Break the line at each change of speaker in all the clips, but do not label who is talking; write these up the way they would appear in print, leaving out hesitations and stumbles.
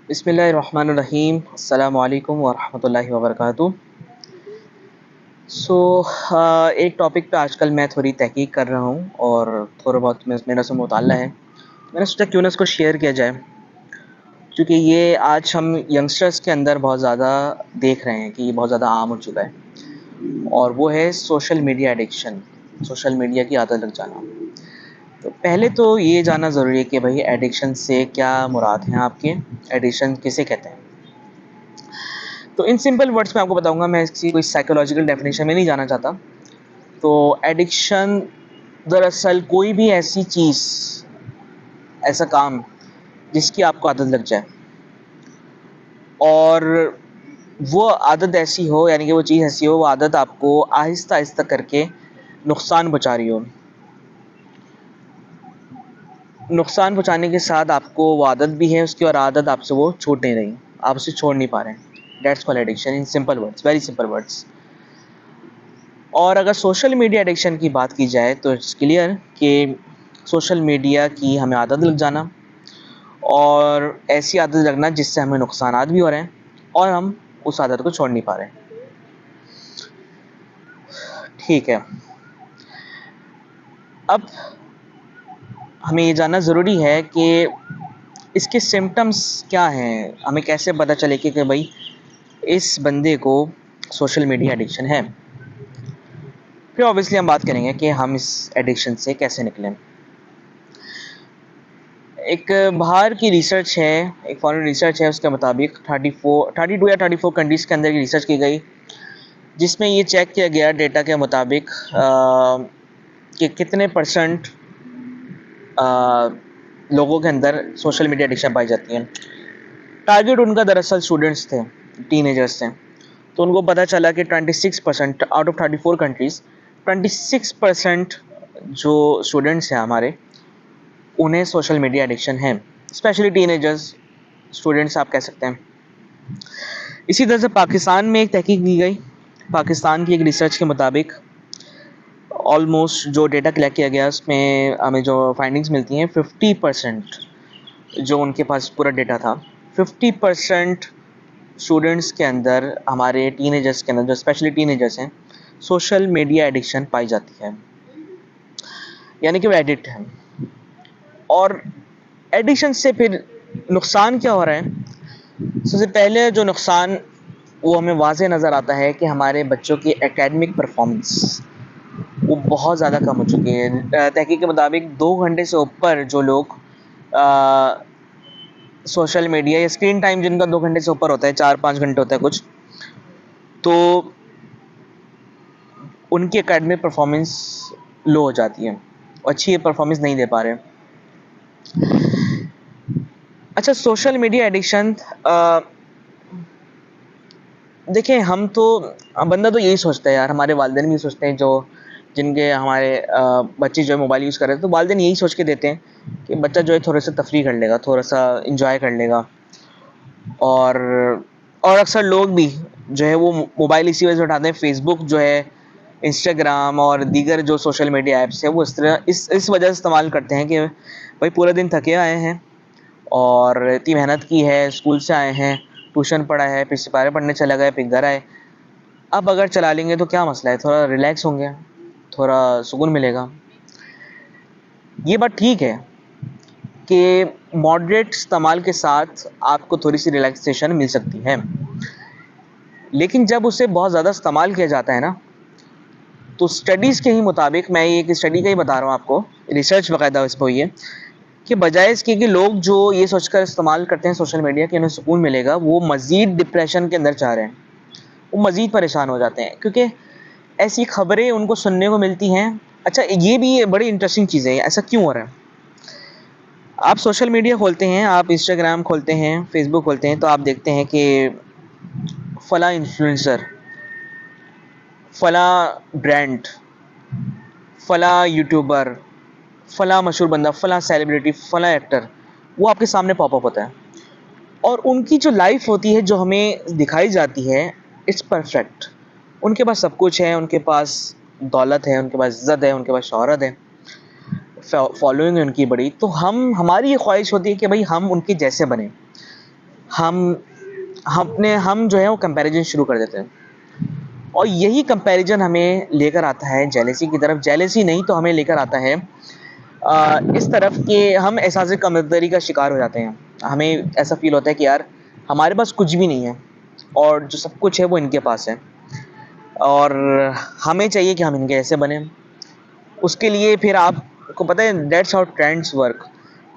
बिस्मिल्लाहिर्रहमानिर्रहीम अस्सलामु अलैकुम वरहमतुल्लाहि वबरकातुहू। एक टॉपिक पे आजकल मैं थोड़ी तहकीक कर रहा हूँ और थोड़ा बहुत मेरा से मुताल्ला है। मैंने सोचा क्यों ना इसको शेयर किया जाए, क्योंकि ये आज हम यंगस्टर्स के अंदर बहुत ज़्यादा देख रहे हैं कि ये बहुत ज़्यादा आम हो चुका है, और वो है social media addiction, social media की आदत लग जाना। तो पहले तो ये जानना ज़रूरी है कि भाई एडिक्शन से क्या मुराद हैं आपके, एडिक्शन किसे कहते हैं। तो इन सिंपल वर्ड्स में आपको बताऊंगा, मैं इसकी कोई साइकोलॉजिकल डेफिनेशन में नहीं जाना चाहता। तो एडिक्शन दरअसल कोई भी ऐसी चीज़, ऐसा काम जिसकी आपको आदत लग जाए, और वो आदत ऐसी हो, यानी कि वो चीज़ ऐसी हो, वो आदत आपको आहिस्ता आहिस्ता करके नुकसान पहुँचा रही हो। नुकसान पहुँचाने के साथ आपको वो आदत भी है उसकी, और आदत आपसे वो छूट नहीं रही, आप उसे छोड़ नहीं पा रहे हैं। That's called addiction in simple words, very simple words. और अगर सोशल मीडिया एडिक्शन की बात की जाए तो इट्स क्लियर कि सोशल मीडिया की हमें आदत लग जाना, और ऐसी आदत लगना जिससे हमें नुकसानात भी हो रहे हैं और हम उस आदत को छोड़ नहीं पा रहे हैं। ठीक है, अब हमें ये जानना ज़रूरी है कि इसके सिम्टम्स क्या हैं, हमें कैसे पता चले कि भाई इस बंदे को सोशल मीडिया एडिक्शन है। फिर ऑब्वियसली हम बात करेंगे कि हम इस एडिक्शन से कैसे निकलें। एक बाहर की रिसर्च है, एक फॉरेन रिसर्च है, उसके मुताबिक 32 या 34 कंट्रीज़ के अंदर की रिसर्च की गई, जिसमें ये चेक किया गया डेटा के मुताबिक कि कितने परसेंट लोगों के अंदर सोशल मीडिया एडिक्शन पाई जाती है। टारगेट उनका दरअसल स्टूडेंट्स थे, टीनेजर्स थे। तो उनको पता चला कि 26% आउट ऑफ 34 कंट्रीज़, 26% जो स्टूडेंट्स हैं हमारे, उन्हें सोशल मीडिया एडिक्शन है, स्पेशली टीनेजर्स, स्टूडेंट्स आप कह सकते हैं। इसी तरह से पाकिस्तान में एक तहकीक की गई। पाकिस्तान की एक रिसर्च के मुताबिक ऑलमोस्ट जो डेटा कलेक्ट किया गया उसमें हमें जो फाइंडिंग्स मिलती हैं, 50% जो उनके पास पूरा डेटा था, 50% स्टूडेंट्स के अंदर, हमारे टीनेजर्स के अंदर, जो स्पेशली टीनेजर्स हैं, सोशल मीडिया एडिक्शन पाई जाती है, यानी कि वो एडिक्ट हैं। और एडिक्शन से फिर नुकसान क्या हो रहा है? सबसे पहले जो नुकसान वो हमें वाज़े नज़र आता है कि हमारे बच्चों की एकेडमिक परफॉर्मेंस वो बहुत ज़्यादा कम हो चुकी है। तहकीक के मुताबिक 2 घंटे से ऊपर जो लोग सोशल मीडिया या स्क्रीन टाइम जिनका 2 घंटे से ऊपर होता है, 4-5 घंटे होता है कुछ, तो उनकी एकेडमिक परफॉर्मेंस लो हो जाती है, अच्छी परफॉर्मेंस नहीं दे पा रहे। अच्छा, सोशल मीडिया एडिक्शन, देखें, हम तो, बंदा तो यही सोचता है यार, हमारे वालिदैन भी सोचते हैं, जो जिनके हमारे बच्चे जो है मोबाइल यूज़ कर रहे हैं, तो वालिदैन यही सोच के देते हैं कि बच्चा जो है थोड़ा सा तफरीह कर लेगा, थोड़ा सा इंजॉय कर लेगा। और अक्सर लोग भी जो है वो मोबाइल इसी वजह से उठाते हैं, फेसबुक जो है, इंस्टाग्राम और दीगर जो सोशल मीडिया ऐप्स है, वो इस तरह इस वजह से इस्तेमाल करते हैं कि भाई पूरा दिन थके आए हैं और इतनी मेहनत की है, स्कूल से आए हैं, ट्यूशन पढ़ा है, फिर सिपारे पढ़ने चला गए, फिर घर आए, अब अगर चला लेंगे तो क्या मसला है, थोड़ा रिलैक्स होंगे, थोड़ा सुकून मिलेगा। ये बात ठीक है कि मॉडरेट इस्तेमाल के साथ आपको थोड़ी सी रिलैक्सेशन मिल सकती है, लेकिन जब उसे बहुत ज़्यादा इस्तेमाल किया जाता है ना, तो स्टडीज़ के ही मुताबिक, मैं ये एक स्टडी का ही बता रहा हूँ आपको, रिसर्च बाकायदा इस पर हुई है, कि बजाय इसके कि लोग जो ये सोचकर इस्तेमाल करते हैं सोशल मीडिया कि उन्हें सुकून मिलेगा, वो मज़ीद डिप्रेशन के अंदर जा रहे हैं, वो मज़ीद परेशान हो जाते हैं, क्योंकि ऐसी खबरें उनको सुनने को मिलती हैं। अच्छा, ये भी बड़ी इंटरेस्टिंग चीज़ है, ऐसा क्यों हो रहा है? आप सोशल मीडिया खोलते हैं, आप इंस्टाग्राम खोलते हैं, फेसबुक खोलते हैं, तो आप देखते हैं कि फ़लाँ इन्फ्लुएंसर, फ़लाँ ब्रांड, फ़लाँ यूट्यूबर, फ़लाँ मशहूर बंदा, फ़लाँ सेलिब्रिटी, फ़लाँ एक्टर, वो आपके सामने पॉपअप होता है, और उनकी जो लाइफ होती है, जो हमें दिखाई जाती है, इट्स परफेक्ट। उनके पास सब कुछ है, उनके पास दौलत है, उनके पास इज़्ज़त है, उनके पास शोहरत है, फॉलोइंग है उनकी बड़ी, तो हमारी ये ख्वाहिश होती है कि भाई हम उनके जैसे बने। हम हम जो है वो कंपैरिजन शुरू कर देते हैं, और यही कंपैरिजन हमें लेकर आता है जेलेसी की तरफ। जेलेसी नहीं तो हमें लेकर आता है इस तरफ कि हम एहसास कमतरी का शिकार हो जाते हैं। हमें ऐसा फील होता है कि यार हमारे पास कुछ भी नहीं है और जो सब कुछ है वो इनके पास है, और हमें चाहिए कि हम इनके ऐसे बने। उसके लिए फिर आपको पता है that's how trends work.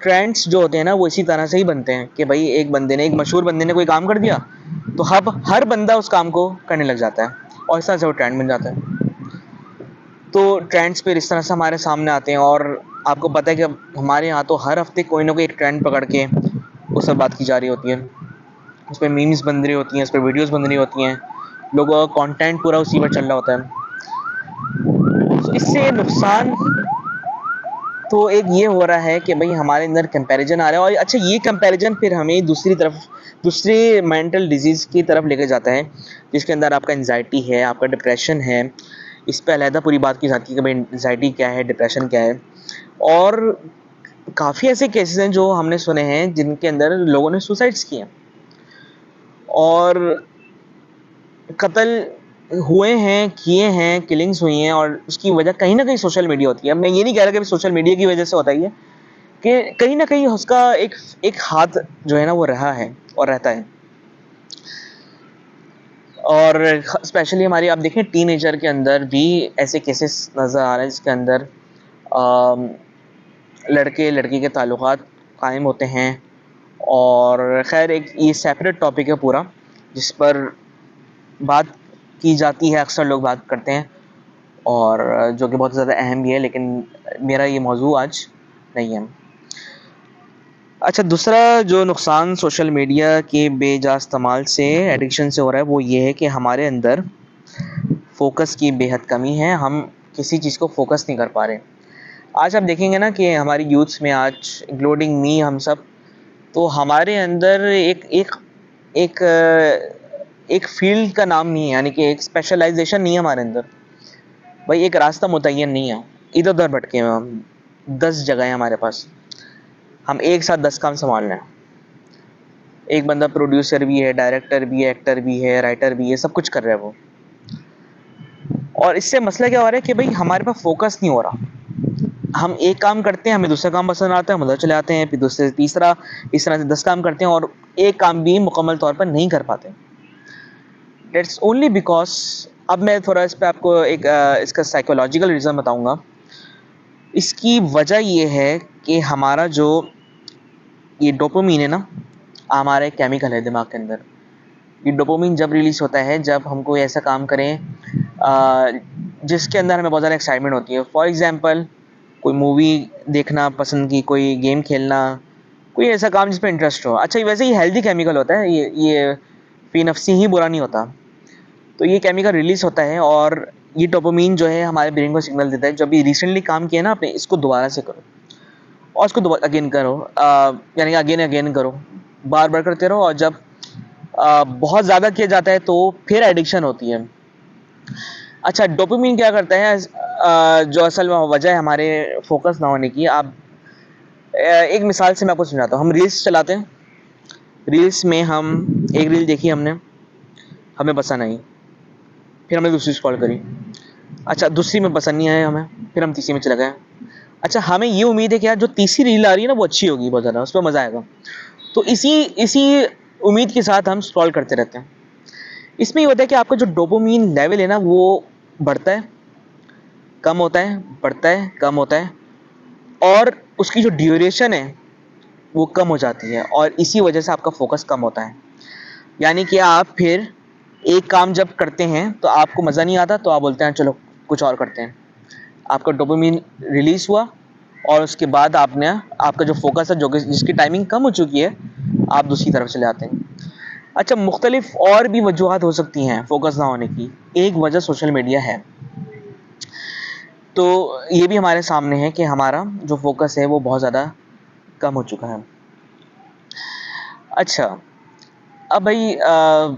Trends जो होते हैं ना वो इसी तरह से ही बनते हैं कि भाई एक मशहूर बंदे ने कोई काम कर दिया तो अब हर बंदा उस काम को करने लग जाता है, और इस तरह से वो ट्रेंड बन जाता है। तो ट्रेंड्स फिर इस तरह से हमारे सामने आते हैं, और आपको पता है कि अब हमारे यहाँ तो हर हफ्ते कोई ना कोई एक ट्रेंड पकड़ के उस पर बात की जा रही होती है, उस पर मीम्स बन रही होती हैं, उस पर वीडियोस बन रही होती हैं, लोगों का कंटेंट पूरा उसी पर चल रहा होता है। तो इससे नुकसान तो एक ये हो रहा है कि भाई हमारे अंदर कंपैरिजन आ रहा है, और अच्छा ये कंपैरिजन फिर हमें दूसरी मेंटल डिजीज़ की तरफ लेकर जाता है, जिसके अंदर आपका एंजाइटी है, आपका डिप्रेशन है। इस पे अलहदा पूरी बात की जाती है कि भाई एंजाइटी क्या है, डिप्रेशन क्या है। और काफ़ी ऐसे केसेस हैं जो हमने सुने हैं जिनके अंदर लोगों ने सुसाइड्स किए हैं, और कत्ल हुए हैं, किए हैं, किलिंग्स हुई हैं, और उसकी वजह कहीं ना कहीं सोशल मीडिया होती है। अब मैं ये नहीं कह रहा कि सोशल मीडिया की वजह से होता ही है, कि कहीं ना कहीं उसका एक हाथ जो है ना वो रहा है और रहता है। और स्पेशली हमारी आप देखें टीनेजर के अंदर भी ऐसे केसेस नज़र आ रहे हैं जिसके अंदर लड़के लड़की के ताल्लुकात कायम होते हैं। और ख़ैर एक ये सेपरेट टॉपिक है पूरा, जिस पर बात की जाती है, अक्सर लोग बात करते हैं, और जो कि बहुत ज़्यादा अहम भी है, लेकिन मेरा ये मौजू आज नहीं है। अच्छा, दूसरा जो नुकसान सोशल मीडिया के बेजा इस्तेमाल से, एडिक्शन से हो रहा है, वो ये है कि हमारे अंदर फ़ोकस की बेहद कमी है। हम किसी चीज़ को फ़ोकस नहीं कर पा रहे। आज आप देखेंगे ना कि हमारी यूथ्स में आज इंक्लूडिंग मी, हम सब, तो हमारे अंदर एक एक फ़ील्ड का नाम नहीं है, यानी कि एक स्पेशलाइज़ेशन नहीं है हमारे अंदर। भाई एक रास्ता मुतय्यन नहीं है, इधर-उधर भटके हुए हम। 10 जगह है हमारे पास, हम एक साथ 10 काम संभाल रहे हैं। एक बंदा प्रोड्यूसर भी है, डायरेक्टर भी है, एक्टर भी है, राइटर भी है, सब कुछ कर रहा है वो। और इससे मसला क्या हो रहा है कि भाई हमारे पास फ़ोकस नहीं हो रहा। हम एक काम करते हैं, हमें दूसरा काम पसंद आता है, हम उधर चले आते हैं, फिर दूसरे से तीसरा, इस तरह से 10 काम करते हैं और एक काम भी मुकम्मल तौर पर नहीं कर पाते। दैट्स ओनली बिकॉज़, अब मैं थोड़ा इस पे आपको एक इसका साइकोलॉजिकल रीज़न बताऊँगा। इसकी वजह ये है कि हमारा जो ये डोपामाइन है ना, हमारा एक केमिकल है दिमाग के अंदर। ये डोपामाइन जब रिलीज़ होता है जब हम कोई ऐसा काम करें जिसके अंदर हमें बहुत ज़्यादा एक्साइटमेंट होती है। फॉर एग्ज़ाम्पल, कोई मूवी देखना पसंद की, कोई गेम खेलना, कोई ऐसा काम जिस पे इंटरेस्ट हो। अच्छा, वैसे ये हेल्दी केमिकल होता है, ये फ़ी नफ़्सी ही बुरा नहीं होता। तो ये केमिकल रिलीज़ होता है, और ये डोपामाइन जो है हमारे ब्रेन को सिग्नल देता है, जब ये रिसेंटली काम किया ना आपने, इसको दोबारा से करो, और इसको दोबारा अगेन करो, यानी अगेन अगेन करो, बार बार करते रहो। और जब बहुत ज़्यादा किया जाता है तो फिर एडिक्शन होती है। अच्छा, डोपामाइन क्या करता है, जो असल में वजह है हमारे फोकस ना होने की। आप एक मिसाल से मैं आपको समझाता हूँ। हम रील्स चलाते हैं, रील्स में हम एक रील देखी हमने, हमें पसंद आई, फिर हमने दूसरी स्क्रॉल करी। अच्छा, दूसरी में पसंद नहीं आया हमें, फिर हम तीसरी में चले गए। अच्छा, हमें ये उम्मीद है कि यार जो तीसरी रील आ रही है ना वो अच्छी होगी, बहुत ज़्यादा उस पर मज़ा आएगा, तो इसी इसी उम्मीद के साथ हम स्क्रॉल करते रहते हैं। इसमें ये होता है कि आपका जो डोपामाइन लेवल है ना वो बढ़ता है, कम होता है, बढ़ता है, कम होता है, और उसकी जो ड्यूरेशन है वो कम हो जाती है, और इसी वजह से आपका फोकस कम होता है। यानी कि आप फिर एक काम जब करते हैं तो आपको मज़ा नहीं आता, तो आप बोलते हैं चलो कुछ और करते हैं। आपका डोपामाइन रिलीज़ हुआ, और उसके बाद आपका जो फोकस है, जो कि जिसकी टाइमिंग कम हो चुकी है, आप दूसरी तरफ चले आते हैं। अच्छा, मुख्तलिफ और भी वजूहत हो सकती हैं फोकस ना होने की। एक वजह सोशल मीडिया है, तो ये भी हमारे सामने है कि हमारा जो फोकस है वो बहुत ज़्यादा कम हो चुका है। अच्छा, अब भाई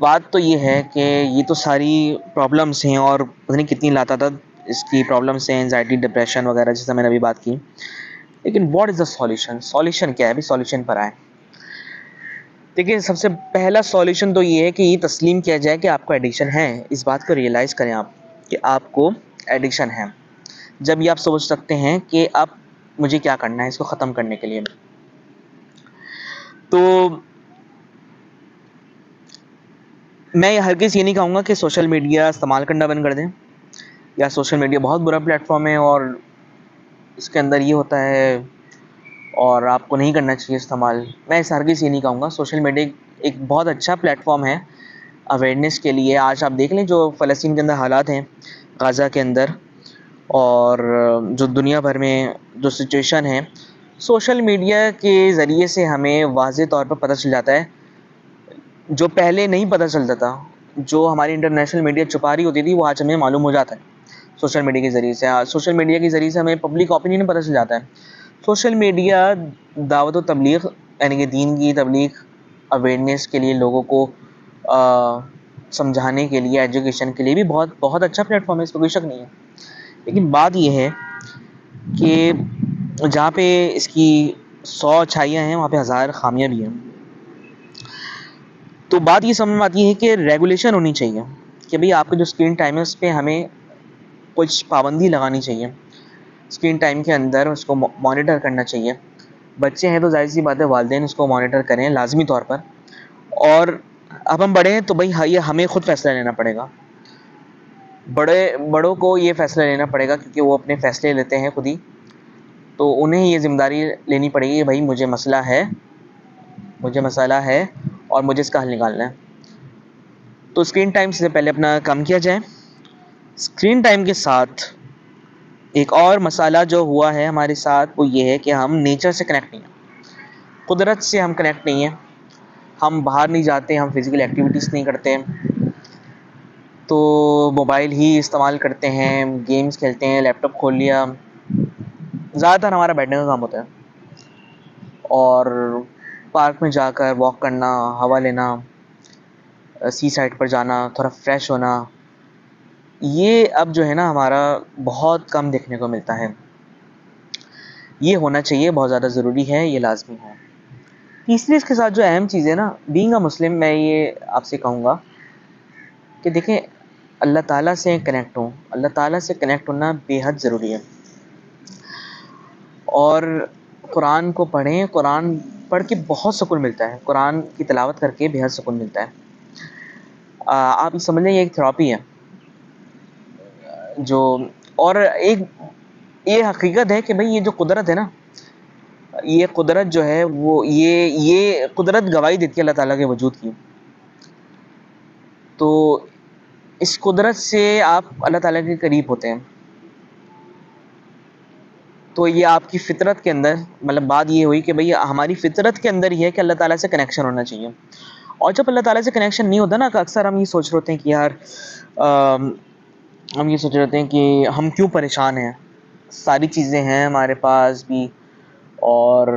बात तो ये है कि ये तो सारी प्रॉब्लम्स हैं, और पता नहीं कितनी लातादाद इसकी प्रॉब्लम्स हैं, एंजाइटी, डिप्रेशन वगैरह, जैसा मैंने अभी बात की। लेकिन what is the solution? Solution क्या है? अभी सॉल्यूशन पर आए। देखिए, सबसे पहला सॉल्यूशन तो ये है कि ये तस्लीम किया जाए कि आपको एडिक्शन है। इस बात को रियलाइज़ करें आप कि आपको एडिक्शन है। जब ये आप सोच सकते हैं कि अब मुझे क्या करना है इसको ख़त्म करने के लिए। तो मैं हरगिज़ ये नहीं कहूँगा कि सोशल मीडिया इस्तेमाल करना बंद कर दें, या सोशल मीडिया बहुत बुरा प्लेटफ़ॉर्म है और इसके अंदर ये होता है और आपको नहीं करना चाहिए इस्तेमाल। मैं इस हरगिज़ ये नहीं कहूँगा। सोशल मीडिया एक बहुत अच्छा प्लेटफ़ॉर्म है अवेयरनेस के लिए। आज आप देख लें जो फ़लस्तीन के अंदर हालात हैं, गाज़ा के अंदर, और जो दुनिया भर में जो सिचुएशन है, सोशल मीडिया के ज़रिए से हमें वाज़ेह तौर पर पता चल जाता है, जो पहले नहीं पता चलता था। जो हमारी इंटरनेशनल मीडिया छुपा रही होती थी, वो आज हमें मालूम हो जाता है सोशल मीडिया के ज़रिए से। सोशल मीडिया के ज़रिए से हमें पब्लिक ओपिनियन पता चल जाता है। सोशल मीडिया दावत व तबलीग, यानी कि दीन की तबलीग, अवेयरनेस के लिए, लोगों को समझाने के लिए, एजुकेशन के लिए भी बहुत बहुत अच्छा प्लेटफॉर्म है, इसमें कोई शक नहीं है। लेकिन बात यह है कि जहाँ पे इसकी 100 अच्छाइयाँ हैं, वहाँ पे 1000 खामियाँ भी हैं। तो बात ये समझ में आती है कि रेगुलेशन होनी चाहिए कि भाई आपका जो स्क्रीन टाइम है उस पर हमें कुछ पाबंदी लगानी चाहिए। स्क्रीन टाइम के अंदर उसको मॉनिटर करना चाहिए। बच्चे हैं तो जाहिर सी बात है वालिदैन उसको मॉनिटर करें लाजमी तौर पर। और अब हम बड़े हैं तो भाई ये हमें खुद फैसला लेना पड़ेगा। बड़ों को ये फैसला लेना पड़ेगा क्योंकि वो अपने फैसले लेते हैं खुद ही। तो उन्हें ये ज़िम्मेदारी लेनी पड़ेगी, भाई मुझे मसला है और मुझे इसका हल निकालना है। तो स्क्रीन टाइम से पहले अपना कम किया जाए। स्क्रीन टाइम के साथ एक और मसाला जो हुआ है हमारे साथ, वो ये है कि हम नेचर से कनेक्ट नहीं हैं, कुदरत से हम कनेक्ट नहीं हैं। हम बाहर नहीं जाते, हम फिज़िकल एक्टिविटीज़ नहीं करते, तो मोबाइल ही इस्तेमाल करते हैं, गेम्स खेलते हैं, लैपटॉप खोल लिया। ज़्यादातर हमारा बैठने का काम होता है और पार्क में जाकर वॉक करना, हवा लेना, सी साइड पर जाना, थोड़ा फ्रेश होना, ये अब जो है ना हमारा बहुत कम देखने को मिलता है। ये होना चाहिए, बहुत ज़्यादा ज़रूरी है, ये लाजमी है। तीसरी इसके साथ जो अहम चीज़ है ना, बीइंग अ मुस्लिम, मैं ये आपसे कहूँगा कि देखें, अल्लाह ताला से कनेक्ट हों। अल्लाह ताला से कनेक्ट होना बेहद ज़रूरी है। और कुरान को पढ़ें, कुरान पढ़ के बहुत सुकून मिलता है, कुरान की तिलावत करके बेहद सुकून मिलता है। आप समझ लें ये एक थेरेपी है जो, और एक ये हकीकत है कि भाई ये जो कुदरत है ना, ये कुदरत जो है वो ये कुदरत गवाही देती है अल्लाह ताला के वजूद की। तो इस कुदरत से आप अल्लाह ताला के करीब होते हैं। तो ये आपकी फ़ितरत के अंदर, मतलब बात ये हुई कि भाई हमारी फ़ितरत के अंदर ये है कि अल्लाह ताला से कनेक्शन होना चाहिए। और जब अल्लाह ताला से कनेक्शन नहीं होता ना, अक्सर हम ये सोच रहे होते हैं कि यार हम ये सोच रहे होते हैं कि हम क्यों परेशान हैं, सारी चीज़ें हैं हमारे पास भी और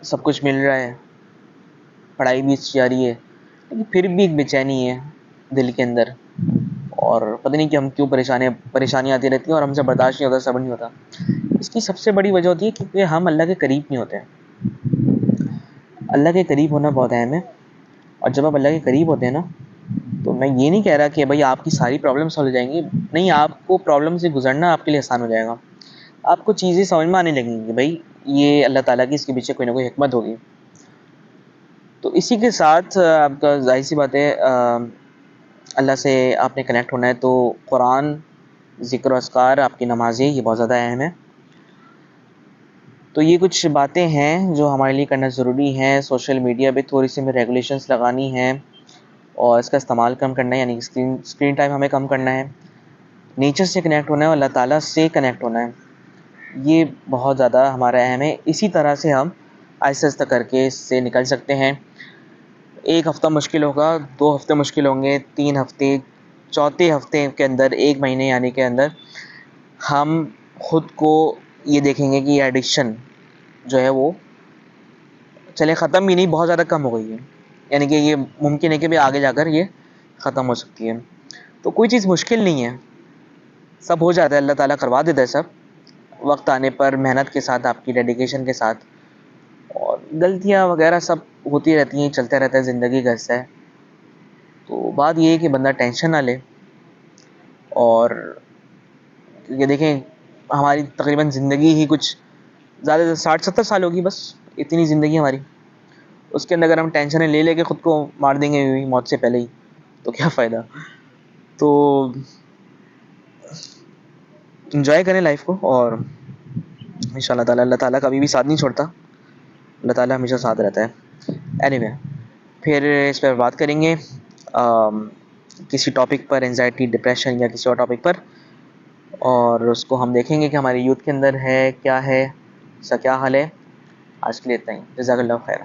सब कुछ मिल रहा है, पढ़ाई भी अच्छी जा रही है, लेकिन फिर भी एक बेचैनी है दिल के अंदर। और पता नहीं कि हम क्यों परेशानी आती रहती है और हमसे बर्दाश्त नहीं होता, सब्र नहीं होता। इसकी सबसे बड़ी वजह होती है क्योंकि हम अल्लाह के करीब नहीं होते हैं। अल्लाह के करीब होना बहुत अहम है। और जब आप अल्लाह के करीब होते हैं ना, तो मैं ये नहीं कह रहा कि भाई आपकी सारी प्रॉब्लम सॉल्व हो जाएंगी, नहीं, आपको प्रॉब्लम से गुजरना आपके लिए आसान हो जाएगा। आपको चीज़ें समझ में आने लगेंगी कि भाई ये अल्लाह ताला की, इसके पीछे कोई ना कोई हिकमत होगी। तो इसी के साथ आपका जाहिर सी बात है, अल्लाह से आपने कनेक्ट होना है तो कुरान, ज़िक्र अस्कार, आपकी नमाज़ें, ये बहुत ज़्यादा अहम है। तो ये कुछ बातें हैं जो हमारे लिए करना ज़रूरी है। सोशल मीडिया पे थोड़ी सी हमें रेगुलेशंस लगानी है और इसका इस्तेमाल कम करना है, यानी स्क्रीन टाइम हमें कम करना है, नेचर से कनेक्ट होना है और अल्लाह ताला से कनेक्ट होना है। ये बहुत ज़्यादा हमारा अहम है। इसी तरह से हम आहिस्ता आहिस्ता करके इससे निकल सकते हैं। 1 हफ़्ता मुश्किल होगा, 2 हफ़्ते मुश्किल होंगे, 3 हफ़्ते, चौथे हफ़्ते के अंदर, 1 महीने यानी के अंदर हम खुद को ये देखेंगे कि ये एडिक्शन जो है वो चले ख़त्म भी नहीं, बहुत ज़्यादा कम हो गई है। यानी कि ये मुमकिन है कि भी आगे जाकर ये ख़त्म हो सकती है। तो कोई चीज़ मुश्किल नहीं है, सब हो जाता है, अल्लाह ताला करवा देता है सब, वक्त आने पर, मेहनत के साथ, आपकी डेडिकेशन के साथ। और गलतियाँ वगैरह सब होती रहती हैं, चलता रहता है, ज़िंदगी का हिस्सा है। तो बात ये है कि बंदा टेंशन ना ले। और ये देखें, हमारी तकरीबन ज़िंदगी ही कुछ ज़्यादा से 60-70 साल होगी, बस इतनी ज़िंदगी हमारी। उसके अंदर अगर हम टेंशनें ले लेके ख़ुद को मार देंगे यूँ ही मौत से पहले ही, तो क्या फ़ायदा। तो एंजॉय करें लाइफ को, और इंशाल्लाह ताला अल्लाह ताला कभी भी साथ नहीं छोड़ता, अल्लाह ताला हमेशा साथ रहता है। एनीवे, फिर इस पर बात करेंगे किसी टॉपिक पर, एंजाइटी, डिप्रेशन या किसी और टॉपिक पर, और उसको हम देखेंगे कि हमारे यूथ के अंदर है क्या है, इसका क्या हाल है। आज के लिए इतना ही। जज़ाकल्लाह खैर।